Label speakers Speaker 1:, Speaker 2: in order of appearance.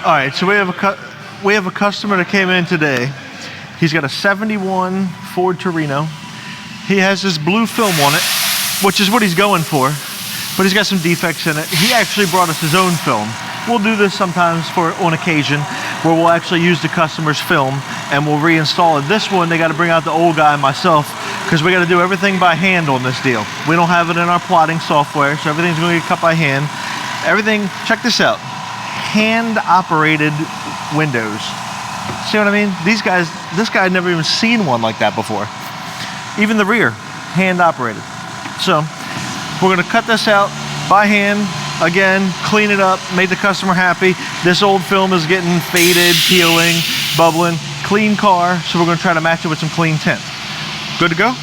Speaker 1: All right, so we have a customer that came in today. He's got a 71 Ford Torino. He has this blue film on it, which is what he's going for, but he's got some defects in it. He actually brought us his own film. We'll do this sometimes on occasion, where we'll actually use the customer's film and we'll reinstall it. This one, they got to bring out the old guy and myself, because we got to do everything by hand on this deal. We don't have it in our plotting software, so everything's going to get cut by hand. Everything, check this out, hand-operated windows. See what I mean? These guys, this guy had never even seen one like that before. Even the rear, hand-operated. So, we're going to cut this out by hand. Again, clean it up, make the customer happy. This old film is getting faded, peeling, bubbling. Clean car, so we're going to try to match it with some clean tint. Good to go?